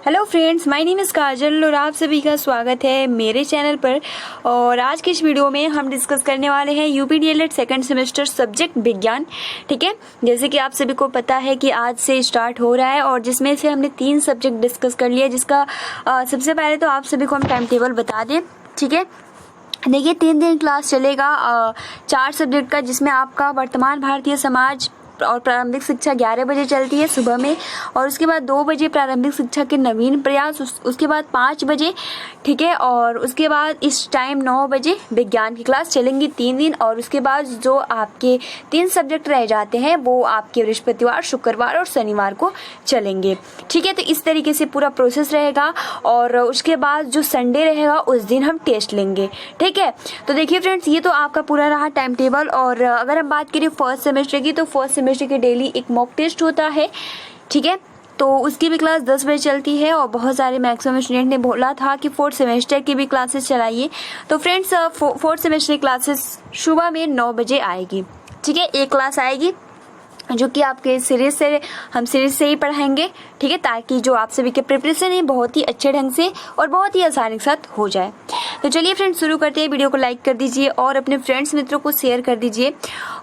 Hello friends, my name is Kajal और आप सभी का स्वागत है मेरे चैनल पर। और आज के इस वीडियो में हम डिस्कस करने वाले हैं UP DElEd second semester subject विज्ञान। ठीक है, जैसे कि आप सभी को पता है कि आज से स्टार्ट हो रहा है और जिसमें से हमने 3 सब्जेक्ट डिस्कस कर लिया, जिसका सबसे पहले तो आप सभी को हम टाइम टेबल बता दें। ठीक है, देखिए 3 दिन क्लास चलेगा 4 सब्जेक्ट का, जिसमें आपका वर्तमान भारतीय समाज और प्रारंभिक शिक्षा 11 बजे चलती है सुबह में, और उसके बाद 2 बजे प्रारंभिक शिक्षा के नवीन प्रयास, उसके बाद 5 बजे। ठीक है, और उसके बाद इस टाइम 9 बजे विज्ञान की क्लास चलेंगी 3 दिन। और उसके बाद जो आपके 3 सब्जेक्ट रह जाते हैं वो आपके बृहस्पतिवार, शुक्रवार और शनिवार को चलेंगे। ठीक है, तो इस तरीके से पूरा प्रोसेस रहेगा और उसके बाद जो संडे रहेगा उस दिन हम टेस्ट लेंगे। ठीक है, तो देखिए फ्रेंड्स, ये तो आपका पूरा रहा टाइम टेबल। और अगर हम बात करें फर्स्ट सेमेस्टर की, तो फर्स्ट सेमेस्टर की डेली एक मॉक टेस्ट होता है। ठीक है, तो उसकी भी क्लास 10 बजे चलती है और बहुत सारे मैक्सिमम स्टूडेंट ने बोला था कि फोर्थ सेमेस्टर की भी क्लासेस चलाइए। तो फ्रेंड्स, फोर्थ सेमेस्टर की क्लासेस सुबह में 9 बजे आएगी। ठीक है, एक क्लास आएगी जो कि आपके सीरीज से ही पढ़ाएंगे। ठीक है, ताकि जो आप सभी के प्रिपरेशन है बहुत ही अच्छे ढंग से और बहुत ही आसानी के साथ हो जाए। तो चलिए फ्रेंड्स, शुरू करते हैं। वीडियो को लाइक कर दीजिए और अपने फ्रेंड्स मित्रों को शेयर कर दीजिए।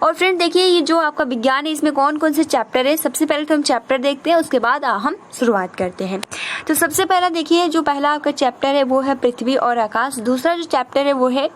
और फ्रेंड देखिए, ये जो आपका विज्ञान है इसमें कौन कौन से चैप्टर है, सबसे पहले तो हम चैप्टर देखते हैं, उसके बाद हम शुरुआत करते हैं। तो सबसे पहला देखिए, जो पहला आपका चैप्टर है वो है पृथ्वी और आकाश। दूसरा जो चैप्टर है वो है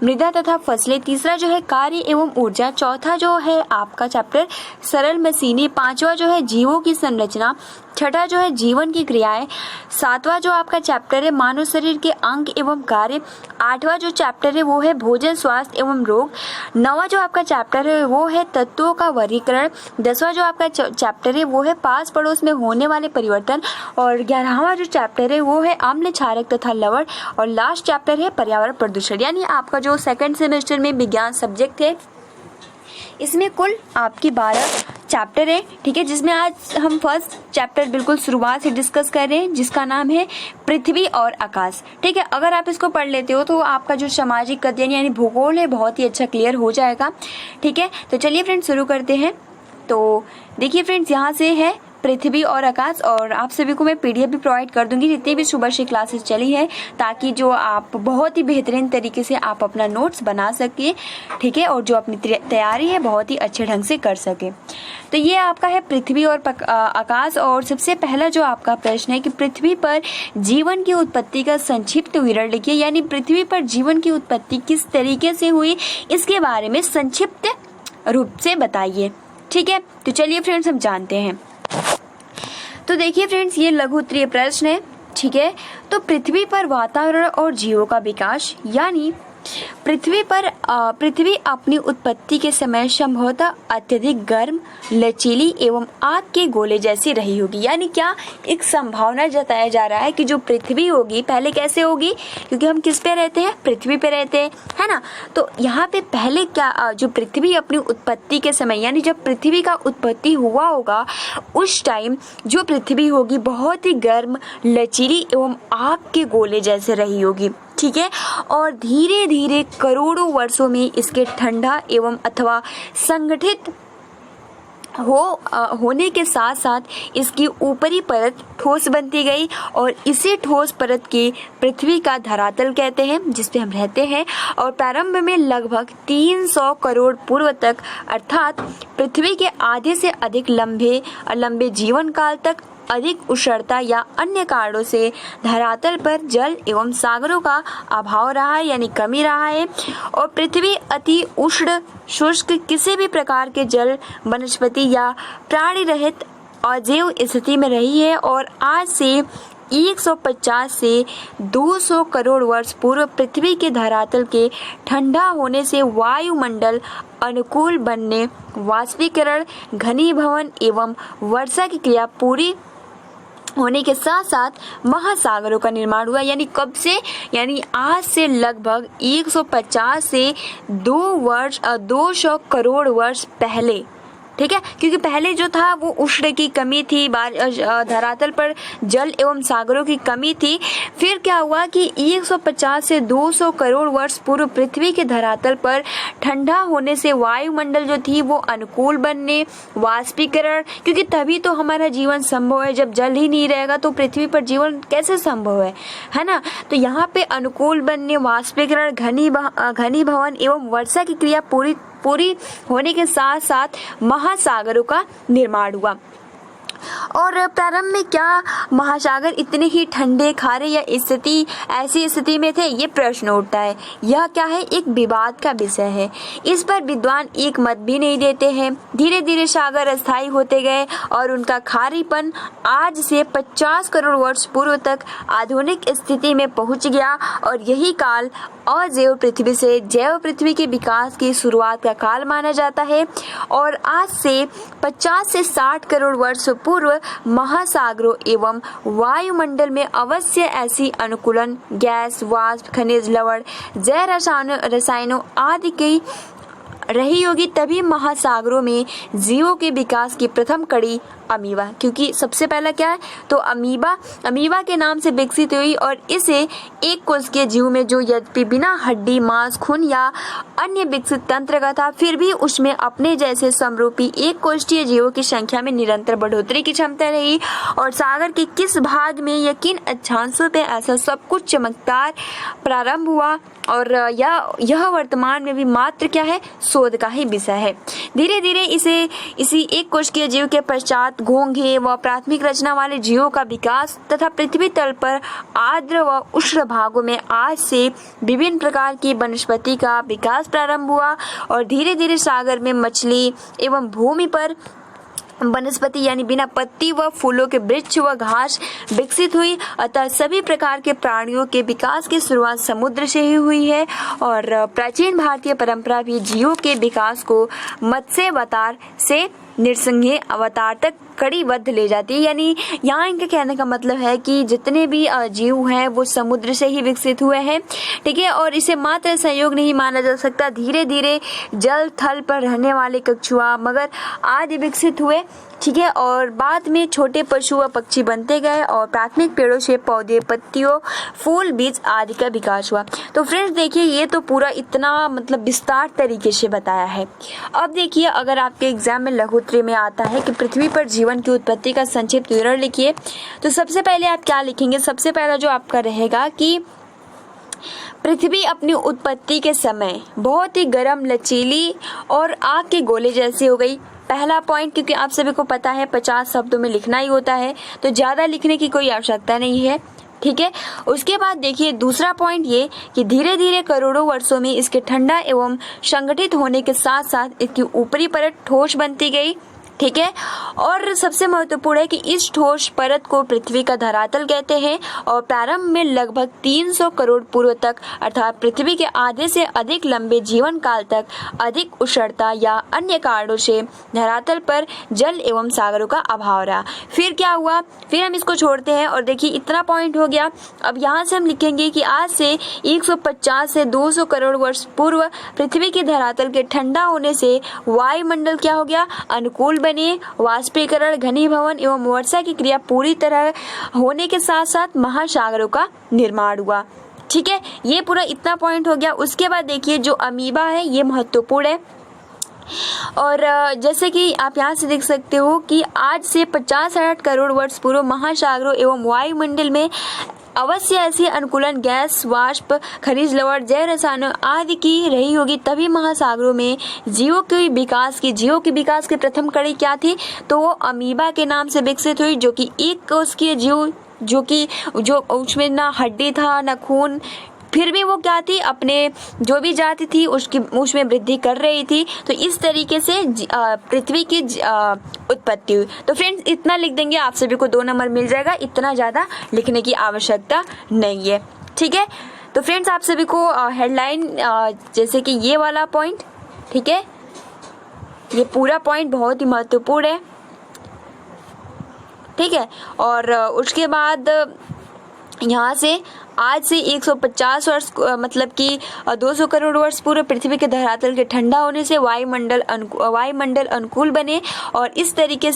मृदा तथा फसलें। तीसरा जो है कार्य एवं ऊर्जा। चौथा जो है आपका चैप्टर सरल मशीनें। 5वां जो है जीवों की संरचना। 6ठा जो है जीवन की क्रियाएं। 7वां जो आपका चैप्टर है मानव शरीर के अंग एवं कार्य। 8वां जो चैप्टर है वो है भोजन, स्वास्थ्य एवं रोग। 9वां जो आपका चैप्टर है वो है तत्वों का वर्गीकरण। 10वां जो आपका चैप्टर है वो है पास पड़ोस में होने वाले परिवर्तन। और 11वां जो चैप्टर है वो है अम्ल, क्षारक तथा लवण। और लास्ट चैप्टर है पर्यावरण प्रदूषण। यानी आपका जो सेकंड सेमेस्टर में विज्ञान सब्जेक्ट है इसमें कुल आपकी 12 चैप्टर है। ठीक है, जिसमें आज हम फर्स्ट चैप्टर बिल्कुल शुरुआत से डिस्कस कर रहे हैं, जिसका नाम है पृथ्वी और आकाश। ठीक है, अगर आप इसको पढ़ लेते हो तो आपका जो सामाजिक अध्ययन यानी भूगोल है बहुत ही अच्छा क्लियर हो जाएगा। ठीक है, तो चलिए फ्रेंड्स शुरू करते हैं। तो देखिए फ्रेंड्स, यहाँ से है पृथ्वी और आकाश, और आप सभी को मैं पीडीएफ भी प्रोवाइड कर दूंगी जितनी भी सुबह से क्लासेस चली है, ताकि जो आप बहुत ही बेहतरीन तरीके से आप अपना नोट्स बना सके। ठीक है, और जो अपनी तैयारी है बहुत ही अच्छे ढंग से कर सके। तो ये आपका है पृथ्वी और आकाश। और सबसे पहला जो आपका प्रश्न है कि पृथ्वी पर जीवन की उत्पत्ति का संक्षिप्त विवरण लिखिए। यानी पृथ्वी पर जीवन की उत्पत्ति किस तरीके से हुई, इसके बारे में संक्षिप्त रूप से बताइए। ठीक है, तो चलिए फ्रेंड्स हम जानते हैं। तो देखिए फ्रेंड्स, ये लघु उत्तरीय प्रश्न है। ठीक है, तो पृथ्वी पर वातावरण और जीवों का विकास। यानी पृथ्वी अपनी उत्पत्ति के समय संभवतः अत्यधिक गर्म, लचीली एवं आग के गोले जैसी रही होगी। यानी क्या, एक संभावना जताया जा रहा है कि जो पृथ्वी होगी पहले कैसे होगी, क्योंकि हम किस पे रहते हैं, पृथ्वी पे रहते हैं, है ना। तो यहाँ पे पहले क्या, जो पृथ्वी अपनी उत्पत्ति के समय यानी जब पृथ्वी का उत्पत्ति हुआ होगा उस टाइम जो पृथ्वी होगी बहुत ही गर्म, लचीली एवं आग के गोले जैसे रही होगी। ठीक है, और धीरे धीरे करोड़ों वर्षों में इसके ठंडा एवं अथवा संगठित होने के साथ साथ इसकी ऊपरी परत ठोस बनती गई, और इसी ठोस परत के पृथ्वी का धरातल कहते हैं, जिस पे हम रहते हैं। और प्रारंभ में लगभग 300 करोड़ पूर्व तक, अर्थात पृथ्वी के आधे से अधिक लंबे जीवन काल तक अधिक उष्णता या अन्य कारणों से धरातल पर जल एवं सागरों का अभाव रहा है, यानी कमी रहा है। और पृथ्वी अति उष्ण, शुष्क, किसी भी प्रकार के जल, वनस्पति या प्राणी रहित अजैव स्थिति में रही है। और आज से 150 से 200 करोड़ वर्ष पूर्व पृथ्वी के धरातल के ठंडा होने से वायुमंडल अनुकूल बनने, वाष्पीकरण, घनीभवन एवं वर्षा की क्रिया पूरी होने के साथ साथ महासागरों का निर्माण हुआ। यानी कब से, यानी आज से लगभग 150 से 200 करोड़ वर्ष पहले ठीक है, क्योंकि पहले जो था वो उष्ण की कमी थी, धरातल पर जल एवं सागरों की कमी थी। फिर क्या हुआ कि 150 से 200 करोड़ वर्ष पूर्व पृथ्वी के धरातल पर ठंडा होने से वायुमंडल जो थी वो अनुकूल बनने, वाष्पीकरण, क्योंकि तभी तो हमारा जीवन संभव है। जब जल ही नहीं रहेगा तो पृथ्वी पर जीवन कैसे संभव है ना। तो यहाँ पे अनुकूल बनने, वाष्पीकरण, घनीभवन एवं वर्षा की क्रिया पूरी होने के साथ साथ महासागरों का निर्माण हुआ। और प्रारंभ में क्या महासागर इतने ही ठंडे, खारे या ऐसी स्थिति में थे, ये प्रश्न उठता है। यह क्या है, एक विवाद का विषय है। इस पर विद्वान एक मत भी नहीं देते हैं। धीरे धीरे सागर अस्थायी होते गए और उनका खारीपन आज से 50 करोड़ वर्ष पूर्व तक आधुनिक स्थिति में पहुंच गया और यही काल अजैव पृथ्वी से जैव पृथ्वी के विकास की शुरुआत का काल माना जाता है। और आज से 50 से 60 करोड़ वर्ष पूर्व महासागरों एवं वायुमंडल में अवश्य ऐसी अनुकूलन गैस, वाष्प, खनिज, लवण, जैव रसायनों आदि की रही होगी। तभी महासागरों में जीवों के विकास की प्रथम कड़ी अमीबा, क्योंकि सबसे पहला क्या है तो अमीबा के नाम से विकसित हुई। और इसे एक कोशिकीय जीव में जो यद्यपि बिना हड्डी, मांस, खून या अन्य विकसित तंत्र का था, फिर भी उसमें अपने जैसे समरूपी एक कोशिकीय जीवों की संख्या में निरंतर बढ़ोतरी की क्षमता रही। और सागर के किस भाग में या किन अक्षांशों पे ऐसा सब कुछ चमत्कार प्रारंभ हुआ और यह वर्तमान में भी मात्र क्या है, शोध का ही विषय है। धीरे धीरे इसी एक कोशिकीय जीव के पश्चात घोंघे व प्राथमिक रचना वाले जीवों का विकास तथा पृथ्वी तल पर आर्द्र व उष्ण भागों में आज से विभिन्न प्रकार की वनस्पति का विकास प्रारंभ हुआ। और धीरे धीरे सागर में मछली एवं भूमि पर वनस्पति यानी बिना पत्ती व फूलों के वृक्ष व घास विकसित हुई। अतः सभी प्रकार के प्राणियों के विकास की शुरुआत समुद्र से ही हुई है। और प्राचीन भारतीय परंपरा भी जीवों के विकास को मत्स्यावतार से नृसिंह अवतार तक कड़ीबद्ध ले जाती है। यानी यहाँ इनके कहने का मतलब है कि जितने भी जीव हैं वो समुद्र से ही विकसित हुए हैं, ठीक है। और इसे मात्र संयोग नहीं माना जा सकता। धीरे धीरे जल थल पर रहने वाले कछुआ, मगर आदि विकसित हुए, ठीक है। और बाद में छोटे पशु व पक्षी बनते गए और प्राथमिक पेड़ों से पौधे, पत्तियों, फूल, बीज आदि का विकास हुआ। तो फ्रेंड्स देखिए, ये तो पूरा इतना मतलब विस्तार तरीके से बताया है। अब देखिए, अगर आपके एग्जाम में लघुत्तरी में आता है कि पृथ्वी पर जीवन की उत्पत्ति का संक्षिप्त विवरण लिखिए, तो सबसे पहले आप क्या लिखेंगे? सबसे पहला जो आपका रहेगा कि पृथ्वी अपनी उत्पत्ति के समय बहुत ही गर्म, लचीली और आग के गोले जैसी हो गई। पहला पॉइंट, क्योंकि आप सभी को पता है 50 शब्दों में लिखना ही होता है, तो ज़्यादा लिखने की कोई आवश्यकता नहीं है, ठीक है। उसके बाद देखिए दूसरा पॉइंट ये कि धीरे धीरे करोड़ों वर्षों में इसके ठंडा एवं संगठित होने के साथ साथ इसकी ऊपरी परत ठोस बनती गई, ठीक है। और सबसे महत्वपूर्ण है कि इस ठोस परत को पृथ्वी का धरातल कहते हैं। और प्रारंभ में लगभग 300 करोड़ पूर्व तक, अर्थात पृथ्वी के आधे से अधिक लंबे जीवन काल तक अधिक उष्णता या अन्य कारणों से धरातल पर जल एवं सागरों का अभाव रहा। फिर क्या हुआ, फिर हम इसको छोड़ते हैं और देखिए इतना पॉइंट हो गया। अब यहाँ से हम लिखेंगे कि आज से 150 से 200 करोड़ वर्ष पूर्व पृथ्वी के धरातल के ठंडा होने से वायुमंडल क्या हो गया, अनुकूल बने, वाष्पीकरण, घनीभवन एवं वर्षा की क्रिया पूरी तरह होने के साथ साथ महासागरों का निर्माण हुआ, ठीक है। ये पूरा इतना पॉइंट हो गया। उसके बाद देखिए जो अमीबा है ये महत्वपूर्ण है। और जैसे कि आप यहाँ से देख सकते हो कि आज से 50-60 करोड़ वर्ष पूर्व महासागरों एवं वायुमंडल में अवश्य ऐसी अनुकूलन गैस, वाष्प, खनिज, लवण, जैव रसायनों आदि की रही होगी। तभी महासागरों में जीवों के विकास की प्रथम कड़ी क्या थी, तो वो अमीबा के नाम से विकसित हुई, जो कि एक कोशिकीय जीव, जो उसमें ना हड्डी था ना खून, फिर भी वो क्या थी, अपने जो भी जाति थी उसमें वृद्धि कर रही थी। तो इस तरीके से पृथ्वी की उत्पत्ति हुई। तो फ्रेंड्स इतना लिख देंगे, आप सभी को 2 नंबर मिल जाएगा। इतना ज़्यादा लिखने की आवश्यकता नहीं है, ठीक है। तो फ्रेंड्स आप सभी को हेडलाइन जैसे कि ये वाला पॉइंट, ठीक है, ये पूरा पॉइंट बहुत ही महत्वपूर्ण है, ठीक है। और उसके बाद यहाँ से आज से 150 वर्ष मतलब कि 200 करोड़ वर्ष पूर्व पृथ्वी के धरातल के ठंडा होने से वायुमंडल अनुकूल बने और इस तरीके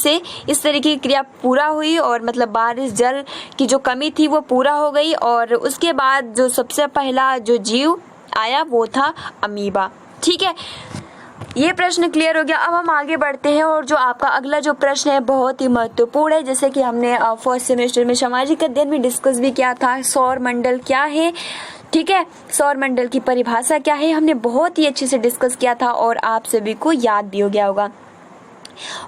की क्रिया पूरा हुई और मतलब बारिश जल की जो कमी थी वो पूरा हो गई। और उसके बाद जो सबसे पहला जो जीव आया वो था अमीबा। ठीक है, ये प्रश्न क्लियर हो गया। अब हम आगे बढ़ते हैं और जो आपका अगला जो प्रश्न है बहुत ही महत्वपूर्ण है। जैसे कि हमने फर्स्ट सेमेस्टर में सामाजिक अध्ययन में डिस्कस भी किया था, सौर मंडल क्या है। ठीक है, सौर मंडल की परिभाषा क्या है, हमने बहुत ही अच्छे से डिस्कस किया था और आप सभी को याद भी हो गया होगा।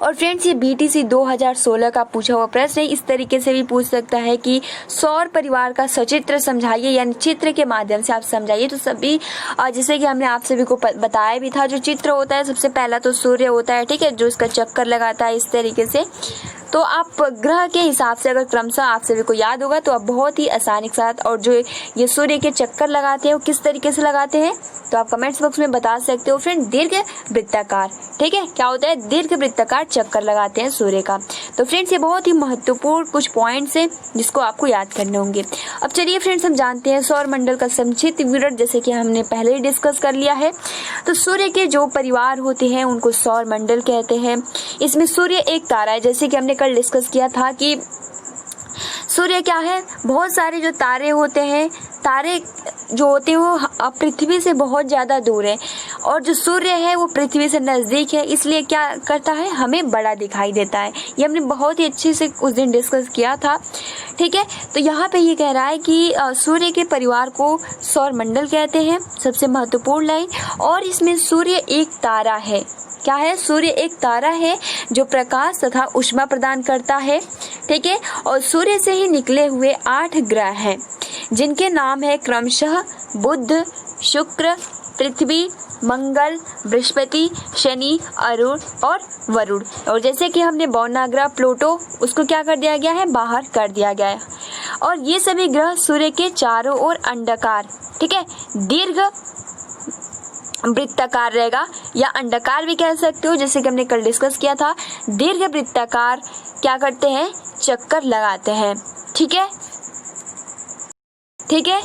और फ्रेंड्स, ये BTC 2016 का पूछा हुआ प्रश्न है। इस तरीके से भी पूछ सकता है कि सौर परिवार का सचित्र समझाइए, यानी चित्र के माध्यम से आप समझाइए। तो सभी जैसे कि हमने आप सभी को बताया भी था, जो चित्र होता है सबसे पहला तो सूर्य होता है। ठीक है, जो इसका चक्कर लगाता है इस तरीके से। तो आप ग्रह के हिसाब से अगर क्रमशः आप सभी को याद होगा तो आप बहुत ही आसानी के साथ, और जो ये सूर्य के चक्कर लगाते हैं वो किस तरीके से लगाते हैं तो आप कमेंट्स बॉक्स में बता सकते हो फ्रेंड। दीर्घ वृत्ताकार, ठीक है, क्या होता है, दीर्घ वृत्ताकार चक्कर लगाते हैं सूर्य का। तो फ्रेंड्स, ये बहुत ही महत्वपूर्ण कुछ पॉइंट्स हैं जिसको आपको याद करने होंगे। अब चलिए फ्रेंड्स, हम जानते हैं सौर मंडल का संक्षिप्त विवरण, जैसे कि हमने पहले ही डिस्कस कर लिया है। तो सूर्य के जो परिवार होते हैं उनको सौर मंडल कहते हैं। इसमें सूर्य एक तारा है, जैसे कि हमने कल डिस्कस किया था कि सूर्य क्या है, बहुत सारे जो तारे होते हैं, तारे जो होते हैं वो पृथ्वी से बहुत ज़्यादा दूर है और जो सूर्य है वो पृथ्वी से नज़दीक है, इसलिए क्या करता है, हमें बड़ा दिखाई देता है। ये हमने बहुत ही अच्छे से उस दिन डिस्कस किया था। ठीक है, तो यहाँ पे ये कह रहा है कि सूर्य के परिवार को सौर मंडल कहते हैं, सबसे महत्वपूर्ण लाइन। और इसमें सूर्य एक तारा है। क्या है, सूर्य एक तारा है जो प्रकाश तथा ऊष्मा प्रदान करता है। ठीक है, और सूर्य से ही निकले हुए 8 ग्रह हैं जिनके नाम है क्रमशः बुध, शुक्र, पृथ्वी, मंगल, बृहस्पति, शनि, अरुण और वरुण। और जैसे कि हमने बौना ग्रह प्लूटो, उसको क्या कर दिया गया है, बाहर कर दिया गया है। और ये सभी ग्रह सूर्य के चारों ओर अंडाकार, ठीक है, दीर्घ वृत्ताकार रहेगा या अंडाकार भी कह सकते हो, जैसे कि हमने कल डिस्कस किया था। दीर्घ वृत्ताकार क्या करते हैं, चक्कर लगाते हैं। ठीक है,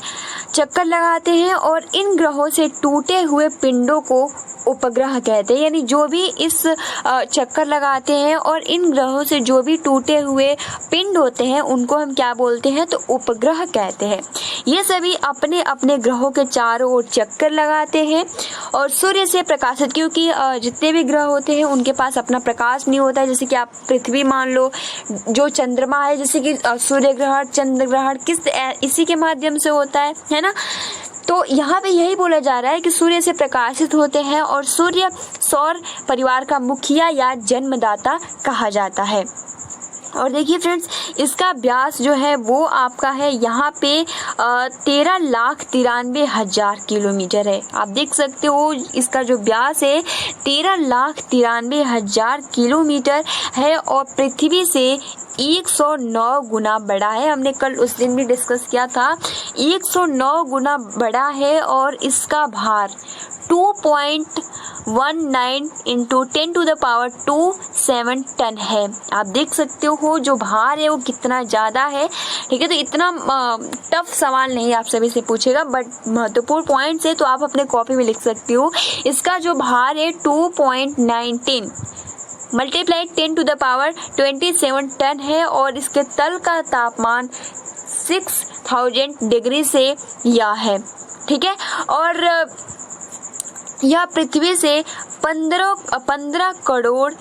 चक्कर लगाते हैं। और इन ग्रहों से टूटे हुए पिंडों को उपग्रह कहते हैं, यानी जो भी इस चक्कर लगाते हैं और इन ग्रहों से जो भी टूटे हुए पिंड होते हैं उनको हम क्या बोलते हैं, तो उपग्रह कहते हैं। ये सभी अपने अपने ग्रहों के चारों ओर चक्कर लगाते हैं और सूर्य से प्रकाशित, क्योंकि जितने भी ग्रह होते हैं उनके पास अपना प्रकाश नहीं होता है। जैसे कि आप पृथ्वी मान लो, जो चंद्रमा है, जैसे कि सूर्य ग्रहण, चंद्र ग्रहण इसी के माध्यम से होता है ना। तो यहाँ पे यही बोला जा रहा है कि सूर्य से प्रकाशित होते हैं और सूर्य सौर परिवार का मुखिया या जन्मदाता कहा जाता है। और देखिए फ्रेंड्स, इसका व्यास जो है वो आपका है यहाँ पे 13,93,000 किलोमीटर है। आप देख सकते हो इसका जो व्यास है 13,93,000 किलोमीटर है और पृथ्वी से 109 गुना बड़ा है। हमने कल उस दिन भी डिस्कस किया था, 109 गुना बड़ा है और इसका भार 2.19 इंटू 10⁻²7 टन है। आप देख सकते हो जो भार है वो कितना ज़्यादा है। ठीक है, तो इतना टफ सवाल नहीं आप सभी से पूछेगा, बट महत्वपूर्ण पॉइंट्स है तो आप अपने कॉपी में लिख सकते हो। इसका जो भार है 2.19 मल्टीप्लाई 10⁻27 टन है और इसके तल का तापमान 6000 डिग्री से या है। ठीक है, और यह पृथ्वी से 15 करोड़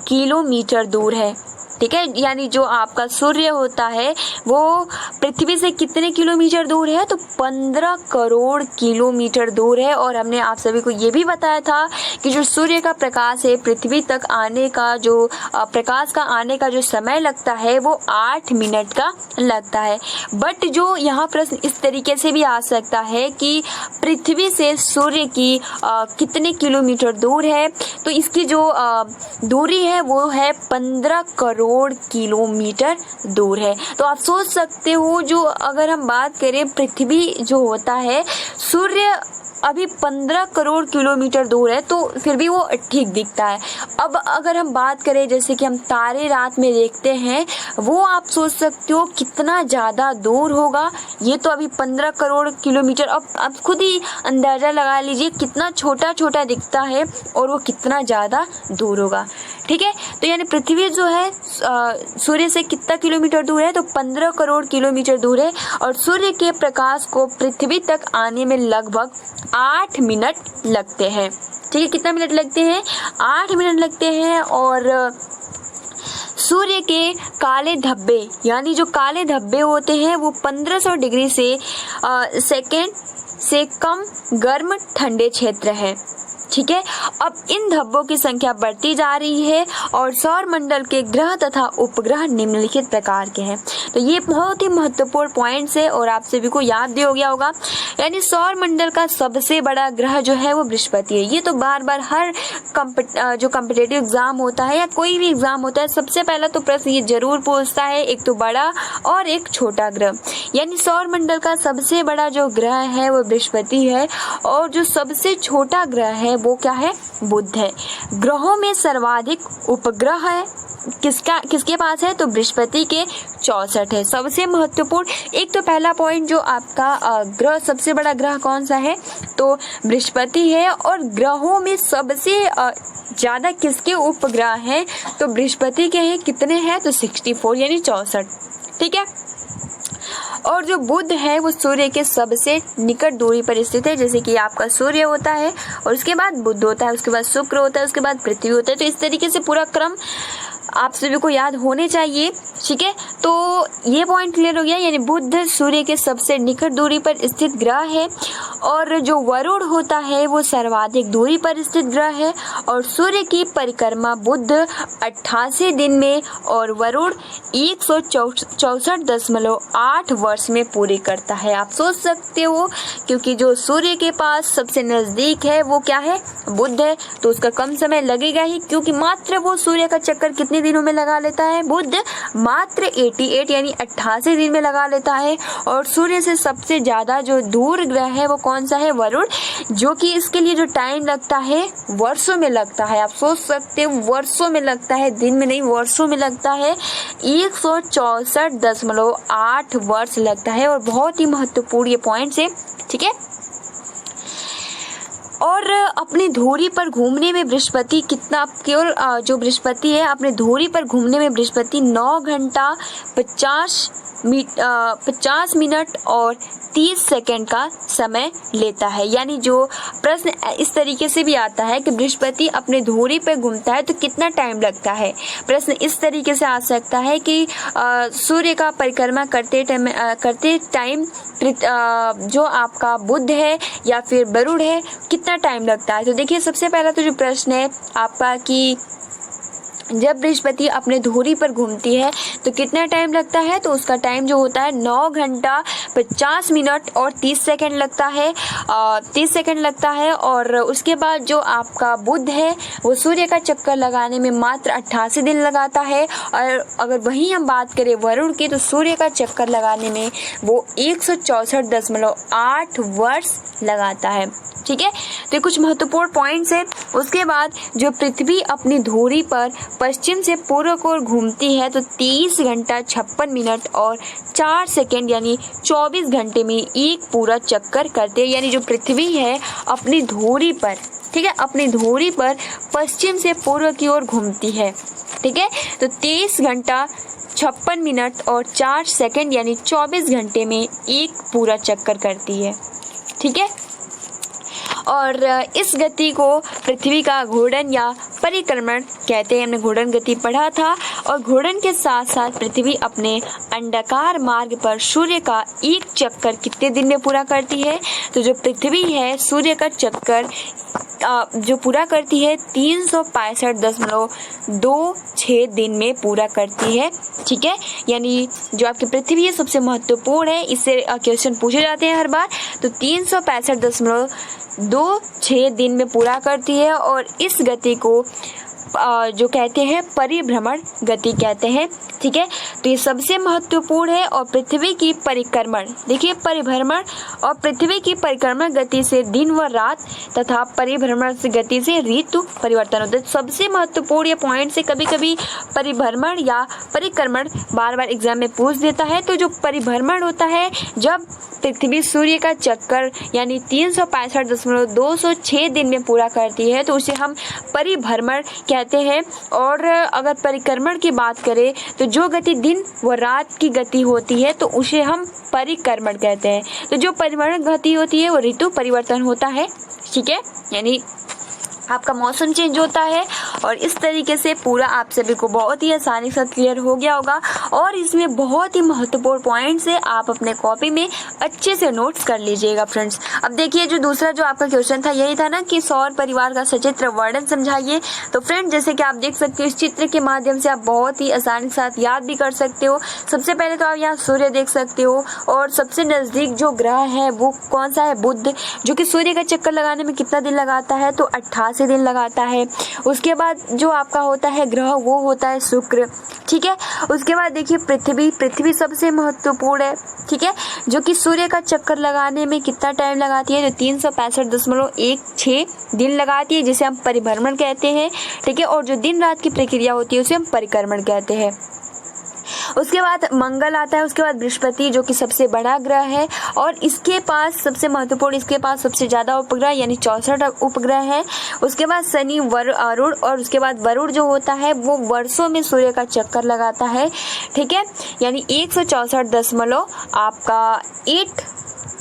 किलोमीटर दूर है। ठीक है, यानी जो आपका सूर्य होता है वो पृथ्वी से कितने किलोमीटर दूर है, तो 15 करोड़ किलोमीटर दूर है। और हमने आप सभी को ये भी बताया था कि जो सूर्य का प्रकाश है पृथ्वी तक आने का, जो प्रकाश का आने का जो समय लगता है वो 8 मिनट का लगता है। बट जो यहाँ प्रश्न इस तरीके से भी आ सकता है कि पृथ्वी से सूर्य की कितने किलोमीटर दूर है, तो इसकी जो दूरी है वो है 15 करोड़ किलोमीटर दूर है। तो आप सोच सकते हो, जो अगर हम बात करें पृथ्वी जो होता है, सूर्य अभी 15 करोड़ किलोमीटर दूर है तो फिर भी वो ठीक दिखता है। अब अगर हम बात करें जैसे कि हम तारे रात में देखते हैं, वो आप सोच सकते हो कितना ज़्यादा दूर होगा, ये तो अभी 15 करोड़ किलोमीटर, अब आप खुद ही अंदाज़ा लगा लीजिए कितना छोटा छोटा दिखता है और वो कितना ज़्यादा दूर होगा। ठीक है, तो यानी पृथ्वी जो है सूर्य से कितना किलोमीटर दूर है, तो 15 करोड़ किलोमीटर दूर है और सूर्य के प्रकाश को पृथ्वी तक आने में लगभग 8 मिनट लगते हैं। ठीक है, कितना मिनट लगते हैं, 8 मिनट लगते हैं। और सूर्य के काले धब्बे, यानी जो काले धब्बे होते हैं वो 1500 डिग्री से सेकेंड से कम गर्म ठंडे क्षेत्र है। ठीक है, अब इन धब्बों की संख्या बढ़ती जा रही है और सौर मंडल के ग्रह तथा उपग्रह निम्नलिखित प्रकार के हैं। तो ये बहुत ही महत्वपूर्ण पॉइंट्स है और आप सभी को याद भी हो गया होगा। यानी सौर मंडल का सबसे बड़ा ग्रह जो है वो बृहस्पति है। ये तो बार बार हर जो कॉम्पिटिटिव एग्जाम होता है या कोई भी एग्जाम होता है, सबसे पहला तो प्रश्न ये जरूर पूछता है, एक तो बड़ा और एक छोटा ग्रह। यानी सौर मंडल का सबसे बड़ा जो ग्रह है वो बृहस्पति है और जो सबसे छोटा ग्रह है वो क्या है, बुध है। ग्रहों में सर्वाधिक उपग्रह है किसके पास है, तो बृहस्पति के 64 है। सबसे महत्वपूर्ण एक तो पहला पॉइंट जो आपका ग्रह, सबसे बड़ा ग्रह कौन सा है, तो बृहस्पति है। और ग्रहों में सबसे ज्यादा किसके उपग्रह हैं, तो बृहस्पति के हैं। कितने हैं, तो 64 यानी 64। ठीक है, और जो बुध है वो सूर्य के सबसे निकट दूरी पर स्थित है। जैसे कि आपका सूर्य होता है और उसके बाद बुध होता है, उसके बाद शुक्र होता है, उसके बाद पृथ्वी होता है। तो इस तरीके से पूरा क्रम आप सभी को याद होने चाहिए। ठीक है, तो ये पॉइंट क्लियर हो गया। यानी बुध सूर्य के सबसे निकट दूरी पर स्थित ग्रह है और जो वरुण होता है वो सर्वाधिक दूरी पर स्थित ग्रह है और सूर्य की परिक्रमा बुध 88 दिन में और वरुण 164.8 वर्ष में पूरी करता है। आप सोच सकते हो क्योंकि जो सूर्य के पास सबसे नजदीक है वो क्या है, बुध है, तो उसका कम समय लगेगा ही, क्योंकि मात्र वो सूर्य का चक्कर कितने दिनों में लगा लेता है, बुध मात्र 88 यानी 88 दिन में लगा लेता है। और सूर्य से सबसे ज्यादा जो दूर ग्रह है वो कौन सा है, वरुण, जो कि इसके लिए जो टाइम लगता है वर्षों में लगता है। आप सोच सकते हो वर्षों में लगता है, दिन में नहीं, वर्षों में लगता है। 164.8 वर्ष लगता है और बहुत ही महत्वपूर्ण ये पॉइंट्स है। ठीक है, और अपनी धुरी पर घूमने में बृहस्पति कितना, केवल जो बृहस्पति है अपने धुरी पर घूमने में बृहस्पति 9 घंटा 50 मिनट और 30 सेकंड का समय लेता है। यानी जो प्रश्न इस तरीके से भी आता है कि बृहस्पति अपने धुरी पर घूमता है तो कितना टाइम लगता है, प्रश्न इस तरीके से आ सकता है कि सूर्य का परिक्रमा करते टाइम जो आपका बुध है या फिर वरुण है कितना टाइम लगता है। तो देखिए सबसे पहला तो जो प्रश्न है आपका कि जब बृहस्पति अपने धुरी पर घूमती है तो कितना टाइम लगता है, तो उसका टाइम जो होता है 9 घंटा 50 मिनट और 30 सेकंड लगता है, 30 सेकंड लगता है। और उसके बाद जो आपका बुध है वो सूर्य का चक्कर लगाने में मात्र 88 दिन लगाता है। और अगर वहीं हम बात करें वरुण की, तो सूर्य का चक्कर लगाने में वो 164.8 वर्ष लगाता है। ठीक है, तो कुछ महत्वपूर्ण पॉइंट्स है। उसके बाद जो पृथ्वी अपनी धुरी पर पश्चिम से पूर्व की ओर घूमती है तो 30 घंटा 56 मिनट और 4 सेकंड यानी 24 घंटे में एक पूरा चक्कर करते हैं। यानी जो पृथ्वी है अपनी धुरी पर, ठीक है, अपनी धुरी पर पश्चिम से पूर्व की ओर घूमती है। ठीक है, तो 30 घंटा 56 मिनट और 4 सेकंड यानी 24 घंटे में एक पूरा चक्कर करती है। ठीक है, और इस गति को पृथ्वी का घूर्णन या परिक्रमण कहते हैं। हमने घूर्णन गति पढ़ा था। और घूर्णन के साथ साथ पृथ्वी अपने अंडाकार मार्ग पर सूर्य का एक चक्कर कितने दिन में पूरा करती है, तो जो पृथ्वी है सूर्य का चक्कर जो पूरा करती है 365.26 दिन में पूरा करती है। ठीक है, यानी जो आपकी पृथ्वी है सबसे महत्वपूर्ण है, इससे क्वेश्चन पूछे जाते हैं हर बार। तो 365.26 दिन में पूरा करती है और इस गति को जो कहते हैं परिभ्रमण गति कहते हैं। ठीक है, तो ये सबसे महत्वपूर्ण है। और पृथ्वी की परिक्रमण, देखिए परिभ्रमण और पृथ्वी की परिक्रमण गति से दिन व रात तथा परिभ्रमण से गति से ऋतु परिवर्तन होता है। सबसे महत्वपूर्ण ये पॉइंट से कभी कभी परिभ्रमण या परिक्रमण बार बार एग्जाम में पूछ देता है। तो जो परिभ्रमण होता है, जब पृथ्वी सूर्य का चक्कर यानी 365.206 दिन में पूरा करती है तो उसे हम परिभ्रमण कहते हैं। और अगर परिक्रमण की बात करें तो जो गति दिन व रात की गति होती है तो उसे हम परिक्रमण कहते हैं। तो जो परिभ्रमण गति होती है वो ऋतु परिवर्तन होता है। ठीक है, यानी आपका मौसम चेंज होता है। और इस तरीके से पूरा आप सभी को बहुत ही आसानी से क्लियर हो गया होगा। और इसमें बहुत ही महत्वपूर्ण पॉइंट्स है, आप अपने कॉपी में अच्छे से नोट्स कर लीजिएगा फ्रेंड्स। अब देखिए जो दूसरा जो आपका क्वेश्चन था यही था ना कि सौर परिवार का सचित्र वर्णन समझाइए। तो फ्रेंड्स जैसे कि आप देख सकते हो इस चित्र के माध्यम से आप बहुत ही आसानी के साथ याद भी कर सकते हो। सबसे पहले तो आप यहाँ सूर्य देख सकते हो और सबसे नजदीक जो ग्रह है वो कौन सा है, बुध, जो कि सूर्य का चक्कर लगाने में कितना दिन लगाता है, तो 88 दिन लगाता है। उसके बाद जो आपका होता है ग्रह वो होता है शुक्र। ठीक है, उसके बाद देखिए पृथ्वी सबसे महत्वपूर्ण है। ठीक है, जो कि सूर्य का चक्कर लगाने में कितना टाइम लगाती है, तो 365.16 दिन लगाती है, जिसे हम परिभ्रमण कहते हैं। ठीक है, और जो दिन रात की प्रक्रिया होती है उसे हम परिक्रमण कहते हैं। उसके बाद मंगल आता है, उसके बाद बृहस्पति जो कि सबसे बड़ा ग्रह है और इसके पास सबसे महत्वपूर्ण, इसके पास सबसे ज़्यादा उपग्रह यानी 64 उपग्रह है। उसके बाद शनि, अरुण और उसके बाद वरुण जो होता है वो वर्षों में सूर्य का चक्कर लगाता है। ठीक है, यानी 164.8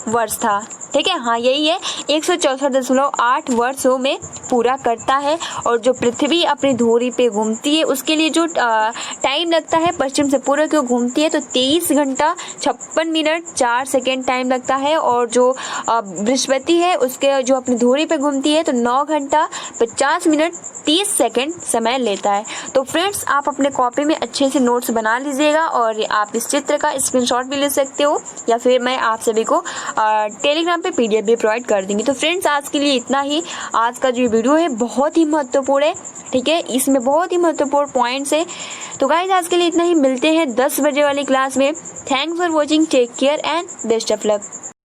वर्ष था। ठीक है, हाँ यही है, 164.8 वर्षों में पूरा करता है। और जो पृथ्वी अपनी धुरी पे घूमती है उसके लिए जो टाइम लगता है पश्चिम से पूर्व की ओर घूमती है तो 23 घंटा 56 मिनट 4 सेकेंड टाइम लगता है। और जो बृहस्पति है उसके जो अपनी धुरी पे घूमती है तो 9 घंटा 50 मिनट 30 सेकेंड समय लेता है। तो फ्रेंड्स आप अपने कॉपी में अच्छे से नोट्स बना लीजिएगा और आप इस चित्र का स्क्रीनशॉट भी ले सकते हो या फिर मैं आप सभी को टेलीग्राम पे PDF भी प्रोवाइड कर देंगे। तो फ्रेंड्स आज के लिए इतना ही। आज का जो वीडियो है बहुत ही महत्वपूर्ण है। ठीक है, इसमें बहुत ही महत्वपूर्ण पॉइंट्स है। तो गाइज आज के लिए इतना ही, मिलते हैं 10 बजे वाली क्लास में। Thanks for watching, take care and best of luck.